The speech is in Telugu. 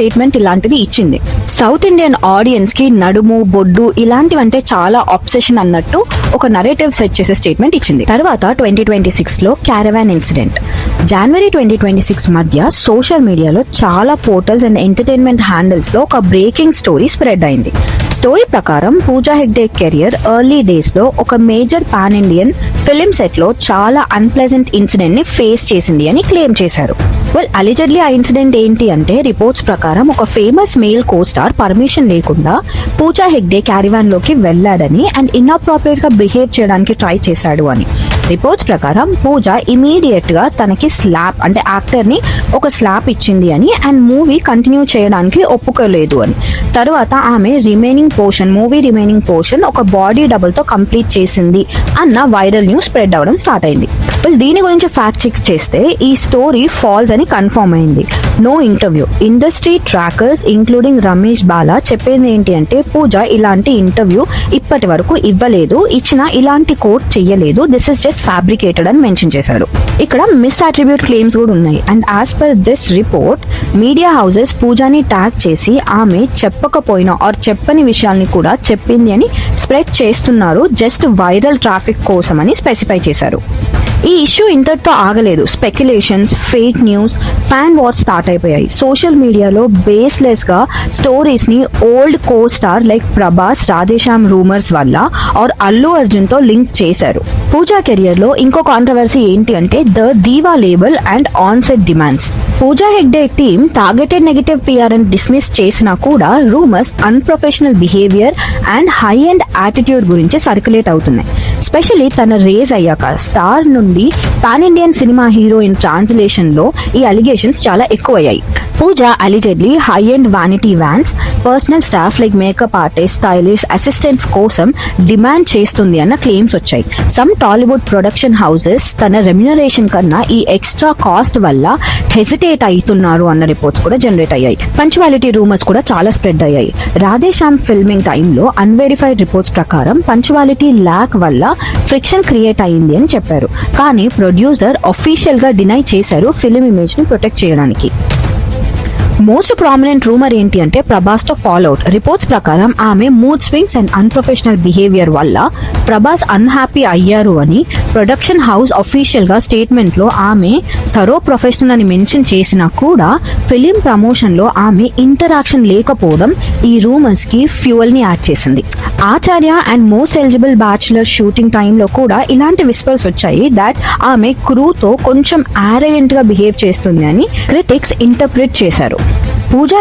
స్టేట్మెంట్ ఇలాంటిది ఇచ్చింది. సౌత్ ఇండియన్ ఆడియన్స్ కి నడుము, బొడ్డు ఇలాంటివంటే చాలా ఆబ్సెషన్ అన్నట్టు ఒక నరేటివ్ సెట్ చేసే స్టేట్మెంట్ ఇచ్చింది. తర్వాత 2026 లో క్యారవాన్ ఇన్సిడెంట్. జనవరి 2026 మధ్య సోషల్ మీడియాలో చాలా పోర్టల్స్ అండ్ ఎంటర్టైన్మెంట్ హ్యాండిల్స్ లో ఒక బ్రేకింగ్ స్టోరీ స్ప్రెడ్ అయింది. స్టోరీ ప్రకారం Pooja Hegde career early days లో ఒక major pan Indian film set లో చాలా అన్ప్లెజెంట్ ఇన్సిడెంట్ ని ఫేస్ చేసింది అని క్లెయిమ్ చేశారు. అలిజెడ్లీ ఆ ఇన్సిడెంట్ ఏంటి అంటే, రిపోర్ట్స్ ప్రకారం ఒక famous male co star permission లేకుండా పూజా హెగ్డే క్యారివాన్ లోకి వెళ్లాడని అండ్ ఇన్అప్రోప్రియేట్ గా బిహేవ్ చేయడానికి ట్రై చేశాడు అని. రిపోర్ట్స్ ప్రకారం పూజ ఇమీడియట్ గా తనకి స్లాప్ అంటే యాక్టర్ ని ఒక స్లాప్ ఇచ్చింది అని అండ్ మూవీ కంటిన్యూ చేయడానికి ఒప్పుకోలేదు అని. తర్వాత ఆమె మూవీ రిమైనింగ్ పోర్షన్ ఒక బాడీ డబుల్ తో కంప్లీట్ చేసింది అన్న వైరల్ న్యూస్ స్ప్రెడ్ అవడం స్టార్ట్ అయింది. దీని గురించి ఫ్యాక్ట్ చెక్ చేస్తే ఈ స్టోరీ ఫాల్స్ అని కన్ఫర్మ్ అయింది. No interview. Industry trackers including Ramesh Bala చెప్పేది ఏంటి అంటే, పూజ ఇలాంటి ఇంటర్వ్యూ ఇప్పటి వరకు ఇవ్వలేదు, ఇచ్చినా ఇలాంటి కోట్ చెయ్యలేదు, దిస్ ఇస్ జస్ట్ ఫ్యాబ్రికేటెడ్ అని మెన్షన్ చేశారు. ఇక్కడ మిస్ అట్రిబ్యూట్ క్లెయిమ్స్ కూడా ఉన్నాయి. And as per this report, media houses పూజాని ట్యాగ్ చేసి ఆమె చెప్పకపోయినా ఆర్ చెప్పని విషయాల్ని కూడా చెప్పింది అని స్ప్రెడ్ చేస్తున్నారు, జస్ట్ వైరల్ ట్రాఫిక్ కోసం అని స్పెసిఫై చేశారు. ఈ ఇష్యూ ఇంతటితో ఆగలేదు. Speculations, fake news, fan wars start అయిపోయాయి. సోషల్ మీడియాలో బేస్లెస్ గా స్టోరీస్ ని old co star like Prabhas, Radhe Shyam rumours వల్ల ఆర్ అల్లు అర్జున్ తో లింక్ చేశారు. పూజా కెరియర్ లో ఇంకో కాంట్రవర్సీ ఏంటి అంటే, the diva label and on set demands. Pooja Hegde team targeted negative PR అని డిస్మిస్ చేసినా కూడా rumours unprofessional behaviour and high and attitude గురించి సర్క్యులేట్ అవుతున్నాయి. స్పెషల్లీ తన రేజ్ అయ్యాక స్టార్ నుండి pan Indian cinema heroine translation లో ఈ అలిగేషన్స్ చాలా ఎక్కువయ్యాయి. Pooja allegedly high and vanity vans, personal staff like makeup artist, stylist, assistants కోసం డిమాండ్ చేస్తుంది అన్న క్లెయిమ్స్ వచ్చాయి. సమ్ టాలీవుడ్ ప్రొడక్షన్ హౌసెస్ తన రెమ్యునరేషన్ కన్నా ఈ ఎక్స్ట్రా కాస్ట్ వల్ల హెసిటేట్ అవుతున్నారు అన్న రిపోర్ట్స్ కూడా జనరేట్ అయ్యాయి. పంచువాలిటీ రూమర్స్ కూడా చాలా స్ప్రెడ్ అయ్యాయి. రాధేశ్యామ్ ఫిల్మింగ్ టైంలో అన్వెరిఫైడ్ రిపోర్ట్స్ ప్రకారం పంచువాలిటీ ల్యాక్ వల్ల ఫ్రిక్షన్ క్రియేట్ అయింది అని చెప్పారు. కానీ ప్రొడ్యూసర్ అఫీషియల్ గా డినై చేశారు ఫిల్మ్ ఇమేజ్ ని ప్రొటెక్ట్ చేయడానికి. మోస్ట్ ప్రామినెంట్ రూమర్ ఏంటి అంటే, ప్రభాస్ తో ఫాలో అవుట్. రిపోర్ట్స్ ప్రకారం ఆమె mood swings and unprofessional behaviour వల్ల ప్రభాస్ అన్హ్యాపీ అయ్యారు అని ప్రొడక్షన్ హౌస్ అఫీషియల్ గా స్టేట్మెంట్ లో ఆమె థరో ప్రొఫెషనల్ అని మెన్షన్ చేసినా కూడా ఫిలిం ప్రమోషన్ లో ఆమె ఇంటరాక్షన్ లేకపోవడం ఈ రూమర్స్ కి ఫ్యూయల్ ని యాడ్ చేసింది. Acharya and most eligible bachelor shooting టైంలో కూడా ఇలాంటి విస్పర్స్ వచ్చాయి దట్ ఆమె క్రూతో కొంచెం ఆరగెంట్ గా బిహేవ్ చేస్తుంది అని క్రిటిక్స్ ఇంటర్ప్రిట్ చేశారు. పూజ